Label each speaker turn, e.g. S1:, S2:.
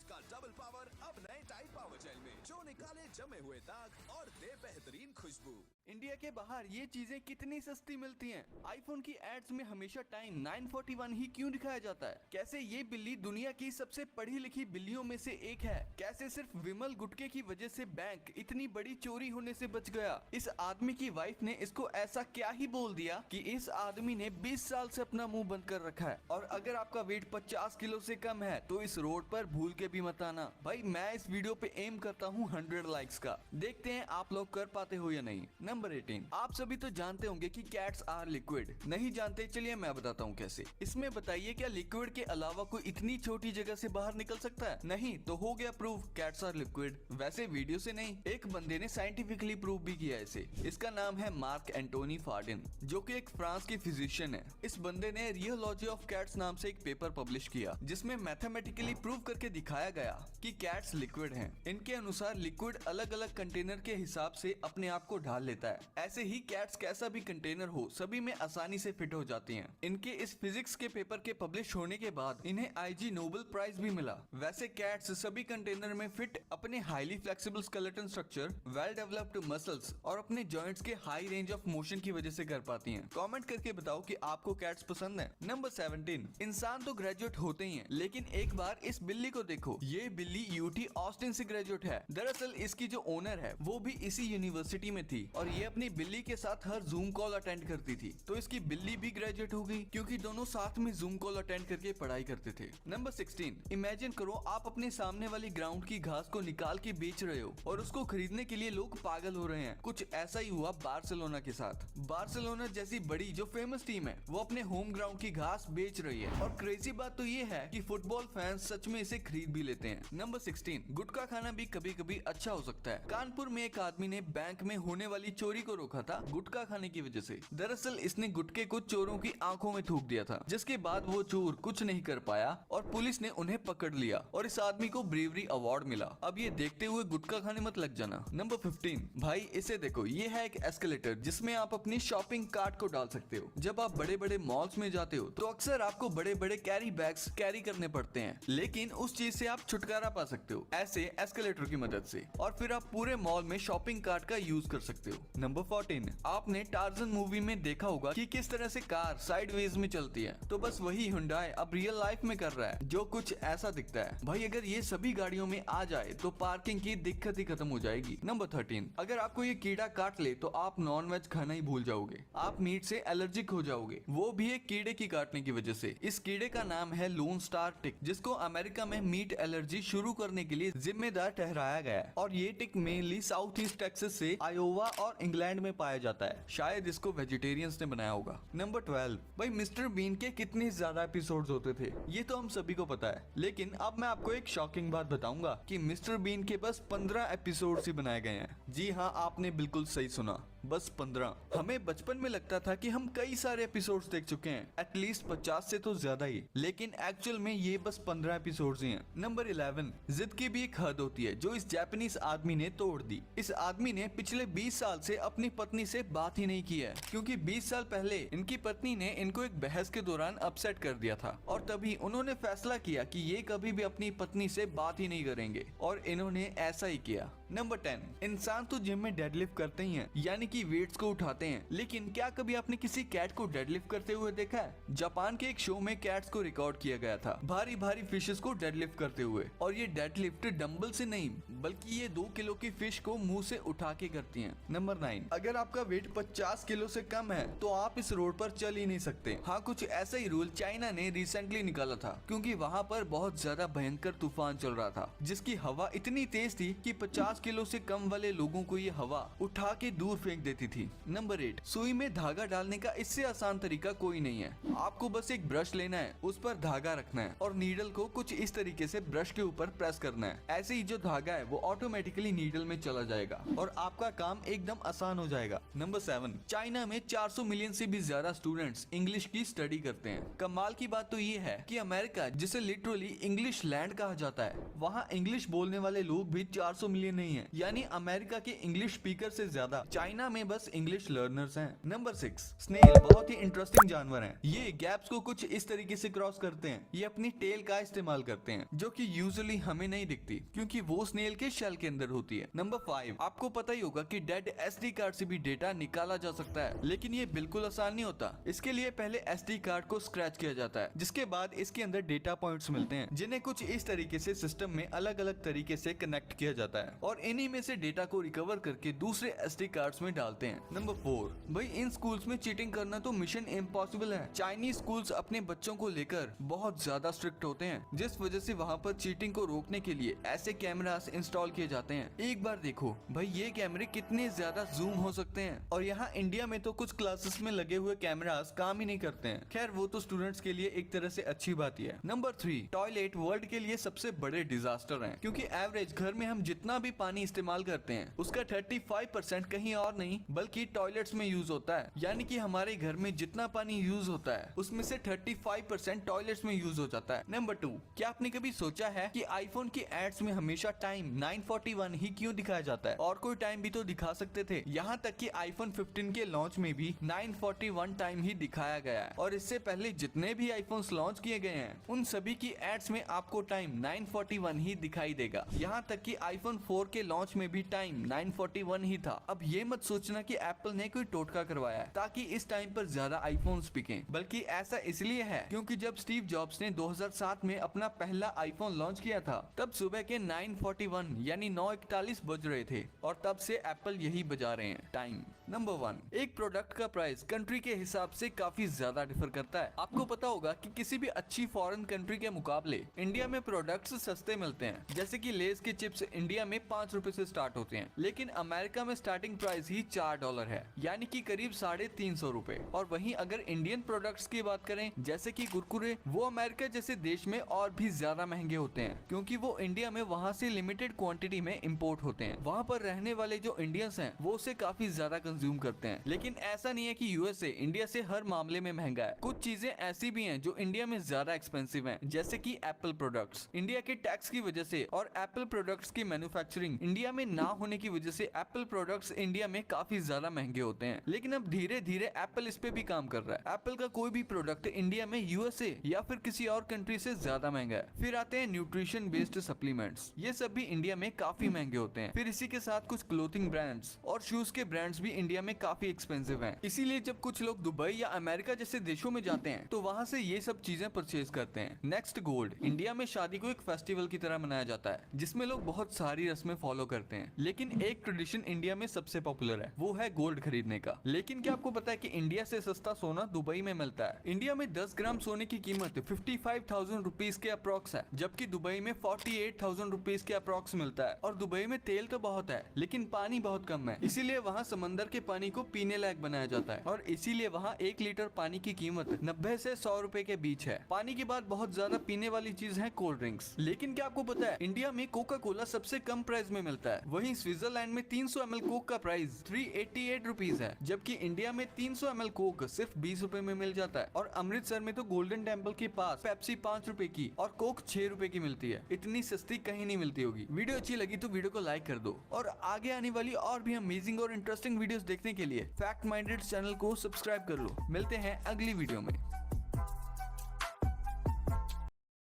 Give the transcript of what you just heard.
S1: का double power अब नए टाइड पावर जेल में, जो निकाले जमे हुए दाग और दे बेहतरीन खुशबू।
S2: इंडिया के बाहर ये चीजें कितनी सस्ती मिलती हैं। आईफोन की एड्स में हमेशा टाइम 9:41 ही क्यों दिखाया जाता है? कैसे ये बिल्ली दुनिया की सबसे पढ़ी लिखी बिल्लियों में से एक है? कैसे सिर्फ विमल गुटके की वजह से बैंक इतनी बड़ी चोरी होने से बच गया? इस आदमी की वाइफ ने इसको ऐसा क्या ही बोल दिया कि इस आदमी ने 20 साल से अपना मुंह बंद कर रखा है। और अगर आपका वेट 50 किलो से कम है तो इस रोड पर भूल के भी मत आना। भाई मैं इस वीडियो पे एम करता हूँ 100 लाइक्स का, देखते हैं आप लोग कर पाते हो या नहीं। नंबर 18, आप सभी तो जानते होंगे कि कैट्स आर लिक्विड। नहीं जानते? चलिए मैं बताता हूँ कैसे। इसमें बताइए क्या लिक्विड के अलावा कोई इतनी छोटी जगह से बाहर निकल सकता है? नहीं तो हो गया प्रूफ, कैट्स आर लिक्विड। वैसे वीडियो से नहीं, एक बंदे ने साइंटिफिकली प्रूव भी किया इसे। इसका नाम है मार्क एंटोनी फार्डिन, जो कि एक फ्रांस के फिजिशियन है। इस बंदे ने रियोलॉजी ऑफ कैट्स नाम से एक पेपर पब्लिश किया, जिसमें मैथमेटिकली प्रूव करके दिखाया गया कि कैट्स लिक्विड हैं। इनके अनुसार लिक्विड अलग अलग कंटेनर के हिसाब से अपने आप को ढाल लेता है। ऐसे ही कैट्स कैसा भी कंटेनर हो सभी में आसानी से फिट हो जाती हैं। इनके इस फिजिक्स के पेपर के पब्लिश होने के बाद इन्हें IG नोबेल प्राइज भी मिला। वैसे कैट्स सभी कंटेनर में फिट अपने highly flexible skeleton structure, well developed muscles और अपने जॉइंट्स के हाई रेंज ऑफ मोशन की वजह से कर पाती हैं। कमेंट करके बताओ कि आपको कैट्स पसंद है। नंबर 17, इंसान तो ग्रेजुएट होते ही हैं, लेकिन एक बार इस बिल्ली को देखो। ये बिल्ली UT ऑस्टिन से ग्रेजुएट है। दरअसल इसकी जो ओनर है वो भी इसी यूनिवर्सिटी में थी और ये अपनी बिल्ली के साथ हर जूम कॉल अटेंड करती थी। तो इसकी बिल्ली भी ग्रेजुएट हो गई, क्योंकि दोनों साथ में जूम कॉल अटेंड करके पढ़ाई करते थे। नंबर 16, इमेजिन करो आप अपने सामने वाली ग्राउंड की घास को निकाल के बेच रहे हो और उसको खरीदने के लिए लोग पागल हो रहे हैं। कुछ ऐसा ही हुआ बार्सिलोना के साथ। बार्सिलोना जैसी बड़ी जो फेमस टीम है वो अपने होम ग्राउंड की घास बेच रही है। और क्रेजी बात तो ये है कि फुटबॉल फैंस सच में इसे खरीद भी लेते हैं। नंबर 16, गुटखा खाना भी कभी कभी अच्छा हो सकता है। कानपुर में एक आदमी ने बैंक में होने वाली चोरी को रोका था गुटखा खाने की वजह से। दरअसल इसने गुटके को चोरों की आंखों में थूक दिया था, जिसके बाद वो चोर कुछ नहीं कर पाया और पुलिस ने उन्हें पकड़ लिया और इस आदमी को ब्रेवरी अवार्ड मिला। अब ये देखते हुए गुटखा खाने मत लग जाना। नंबर 15, भाई इसे देखो, ये है एक एस्केलेटर जिसमें आप अपनी शॉपिंग कार्ट को डाल सकते हो। जब आप बड़े बड़े मॉल्स में जाते हो तो अक्सर आपको बड़े बड़े कैरी बैग्स कैरी करने पड़ते हैं, लेकिन उस चीज से आप छुटकारा पा सकते हो ऐसे एस्केलेटर की मदद से, और फिर आप पूरे मॉल में शॉपिंग कार्ट का यूज कर सकते हो। नंबर 14, आपने टार्जन मूवी में देखा होगा कि किस तरह से कार साइडवेज में चलती है, तो बस वही हुंडई अब रियल लाइफ में कर रहा है, जो कुछ ऐसा दिखता है। भाई अगर ये सभी गाड़ियों में आ जाए तो पार्किंग की दिक्कत ही खत्म हो जाएगी। नंबर 13, अगर आपको ये कीड़ा काट ले तो आप नॉन वेज खाना ही भूल जाओगे। आप मीट से एलर्जिक हो जाओगे, वो भी एक कीड़े की काटने की वजह से। इस कीड़े का नाम है लोन स्टार टिक, जिसको अमेरिका में मीट एलर्जी शुरू करने के लिए जिम्मेदार ठहराया गया है। और ये टिक मेनली साउथ ईस्ट टेक्सास से आयोवा और इंग्लैंड में पाया जाता है। शायद इसको वेजिटेरियंस ने बनाया होगा। नंबर 12, भाई मिस्टर बीन के कितने ज्यादा एपिसोड्स होते थे ये तो हम सभी को पता है, लेकिन अब मैं आपको एक शॉकिंग बात बताऊंगा कि मिस्टर बीन के बस 15 एपिसोड्स ही बनाए गए हैं। जी हाँ, आपने बिल्कुल सही सुना, बस 15। हमें बचपन में लगता था कि हम कई सारे एपिसोड्स देख चुके हैं, एटलीस्ट 50 से तो ज्यादा ही, लेकिन एक्चुअल में ये बस 15 एपिसोड्स ही हैं। नंबर 11, जिद की भी एक हद होती है जो इस जापानीज आदमी ने तोड़ दी। इस आदमी ने पिछले 20 साल से अपनी पत्नी से बात ही नहीं की है, क्योंकि 20 साल पहले इनकी पत्नी ने इनको एक बहस के दौरान अपसेट कर दिया था और तभी उन्होंने फैसला किया कि ये कभी भी अपनी पत्नी से बात ही नहीं करेंगे, और इन्होंने ऐसा ही किया। नंबर 10, इंसान तो जिम में डेडलिफ्ट करते ही हैं, यानी कि वेट्स को उठाते हैं, लेकिन क्या कभी आपने किसी कैट को डेडलिफ्ट करते हुए देखा है? जापान के एक शो में कैट्स को रिकॉर्ड किया गया था भारी भारी फिशेस को डेडलिफ्ट करते हुए, और ये डेडलिफ्ट डंबल से नहीं बल्कि ये 2 किलो की फिश को मुंह से उठा के करती हैं। नंबर 9, अगर आपका वेट 50 किलो से कम है तो आप इस रोड पर चल ही नहीं सकते। हाँ, कुछ ऐसा ही रूल चाइना ने रिसेंटली निकाला था, क्योंकि वहाँ पर बहुत ज्यादा भयंकर तूफान चल रहा था, जिसकी हवा इतनी तेज थी कि 50 किलो से कम वाले लोगों को ये हवा उठा के दूर फेंक देती थी। नंबर 8, सुई में धागा डालने का इससे आसान तरीका कोई नहीं है। आपको बस एक ब्रश लेना है, उस पर धागा रखना है और नीडल को कुछ इस तरीके से ब्रश के ऊपर प्रेस करना है। ऐसे ही जो धागा है वो ऑटोमेटिकली नीडल में चला जाएगा और आपका काम एकदम आसान हो जाएगा। नंबर 7, चाइना में 400 मिलियन से भी ज्यादा स्टूडेंट्स इंग्लिश की स्टडी करते हैं। कमाल की बात तो ये है कि अमेरिका, जिसे लिटरली इंग्लिश लैंड कहा जाता है, वहाँ इंग्लिश बोलने वाले लोग भी 400 मिलियन नहीं है, यानी अमेरिका के इंग्लिश स्पीकर से ज्यादा चाइना इंडिया में बस इंग्लिश लर्नर्स हैं। नंबर 6, स्नेल बहुत ही इंटरेस्टिंग जानवर हैं। ये गैप्स को कुछ इस तरीके से क्रॉस करते हैं। ये अपनी टेल का इस्तेमाल करते हैं जो कि यूजुअली हमें नहीं दिखती क्योंकि वो स्नेल के शेल के अंदर होती है। नंबर 5, आपको पता ही होगा कि डेड SD कार्ड से भी डेटा निकाला जा सकता है, लेकिन ये बिल्कुल आसान नहीं होता। इसके लिए पहले SD कार्ड को स्क्रैच किया जाता है, जिसके बाद इसके अंदर डेटा पॉइंट्स मिलते हैं जिन्हें कुछ इस तरीके से सिस्टम में अलग अलग तरीके से कनेक्ट किया जाता है और इन्हीं में से डेटा को रिकवर करके दूसरे SD कार्ड्स में डालते हैं। नंबर 4, भाई इन स्कूल्स में चीटिंग करना तो मिशन इम्पॉसिबल है। चाइनीज स्कूल्स अपने बच्चों को लेकर बहुत ज्यादा स्ट्रिक्ट होते हैं, जिस वजह से वहाँ पर चीटिंग को रोकने के लिए ऐसे कैमरास इंस्टॉल किए जाते हैं। एक बार देखो भाई ये कैमरे कितने ज्यादा जूम हो सकते हैं, और यहाँ इंडिया में तो कुछ क्लासेस में लगे हुए कैमरास काम ही नहीं करते हैं। खैर वो तो स्टूडेंट्स के लिए एक तरह से अच्छी बात ही है। नंबर 3, टॉयलेट वर्ल्ड के लिए सबसे बड़े डिजास्टर हैं, क्योंकि एवरेज घर में हम जितना भी पानी इस्तेमाल करते हैं उसका 35% कहीं और नहीं बल्कि टॉयलेट्स में यूज होता है। यानी कि हमारे घर में जितना पानी यूज होता है उसमें से 35% टॉयलेट्स में यूज हो जाता है। नंबर 2, क्या आपने कभी सोचा है कि आईफोन की एड्स में हमेशा टाइम 9:41 ही क्यों दिखाया जाता है? और कोई टाइम भी तो दिखा सकते थे। यहाँ तक कि आईफोन 15 के लॉन्च में भी 9:41 टाइम ही दिखाया गया है, और इससे पहले जितने भी आईफोन्स लॉन्च किए गए हैं उन सभी की एड्स में आपको टाइम 9:41 ही दिखाई देगा। यहाँ तक कि आईफोन 4 के लॉन्च में भी टाइम 9:41 ही था। अब ये मत सोचना कि एप्पल ने कोई टोटका करवाया है ताकि इस टाइम पर ज्यादा आईफोन्स बिकें, बल्कि ऐसा इसलिए है क्योंकि जब स्टीव जॉब्स ने 2007 में अपना पहला आईफोन लॉन्च किया था तब सुबह के 9:41 यानी 9:41 बज रहे थे, और तब से एप्पल यही बजा रहे हैं टाइम। नंबर 1, एक प्रोडक्ट का प्राइस कंट्री के हिसाब से काफी ज्यादा डिफर करता है। आपको पता होगा कि किसी भी अच्छी फॉरेन कंट्री के मुकाबले इंडिया में प्रोडक्ट्स सस्ते मिलते हैं, जैसे कि लेस के चिप्स इंडिया में 5 रुपए से स्टार्ट होते हैं, लेकिन अमेरिका में स्टार्टिंग प्राइस ही $4 है, यानी कि करीब 350 रुपए। और वहीं अगर इंडियन प्रोडक्ट्स की बात करें जैसे कि कुरकुरे, वो अमेरिका जैसे देश में और भी ज्यादा महंगे होते हैं क्योंकि वो इंडिया में वहाँ से लिमिटेड क्वांटिटी में इंपोर्ट होते हैं। वहाँ पर रहने वाले जो इंडियंस हैं वो उसे काफी ज्यादा कंज्यूम करते हैं। लेकिन ऐसा नहीं है कि यूएसए इंडिया से हर मामले में महंगा है। कुछ चीजें ऐसी भी हैं जो इंडिया में ज्यादा एक्सपेंसिव हैं, जैसे कि एप्पल प्रोडक्ट्स। इंडिया के टैक्स की वजह से और एप्पल प्रोडक्ट्स की मैन्युफैक्चरिंग इंडिया में ना होने की वजह से एप्पल प्रोडक्ट्स इंडिया में काफी ज्यादा महंगे होते हैं। लेकिन अब धीरे धीरे एप्पल इस पे भी काम कर रहा है। एप्पल का कोई भी प्रोडक्ट इंडिया में यूएसए या फिर किसी और कंट्री से ज्यादा महंगा है। फिर आते हैं न्यूट्रिशन बेस्ड सप्लीमेंट्स, ये सब भी इंडिया में काफी महंगे होते हैं। फिर इसी के साथ कुछ क्लोथिंग ब्रांड्स और शूज के ब्रांड्स भी इंडिया में काफी एक्सपेंसिव हैं। इसीलिए जब कुछ लोग दुबई या अमेरिका जैसे देशों में जाते हैं तो वहाँ से ये सब चीजें परचेज करते हैं। Next, gold. इंडिया में शादी को एक फेस्टिवल की तरह मनाया जाता है जिसमें लोग बहुत सारी रस्में फॉलो करते हैं, लेकिन एक ट्रेडिशन इंडिया में सबसे पॉपुलर है, वो है गोल्ड खरीदने का। लेकिन क्या आपको पता है कि इंडिया से सस्ता सोना दुबई में मिलता है? इंडिया में 10 ग्राम सोने की कीमत 55,000 रुपीज के अप्रॉक्स है, जबकि दुबई में 48,000 रुपीज के अप्रॉक्स मिलता है। और दुबई में तेल तो बहुत है लेकिन पानी बहुत कम है, इसीलिए वहाँ समंदर के पानी को पीने लायक बनाया जाता है, और इसीलिए वहाँ 1 लीटर पानी की कीमत 90 से 100 रुपए के बीच है। पानी के बाद बहुत ज्यादा पीने वाली चीज है कोल्ड ड्रिंक्स। लेकिन क्या आपको पता है इंडिया में कोका कोला सबसे कम प्राइस में मिलता है। वहीं स्विट्जरलैंड में 300 ml कोक का प्राइस 388 रुपीज है, जबकि इंडिया में 300 ml कोक सिर्फ 20 रुपए में मिल जाता है। और अमृतसर में तो गोल्डन टेम्पल के पास पेप्सी 5 रुपए की और कोक 6 रुपए की मिलती है। इतनी सस्ती कहीं नहीं मिलती होगी। वीडियो अच्छी लगी तो वीडियो को लाइक कर दो, और आगे आने वाली और भी अमेजिंग और इंटरेस्टिंग वीडियोस देखने के लिए फैक्ट माइंडेड चैनल को सब्सक्राइब कर लो। मिलते हैं अगली वीडियो में।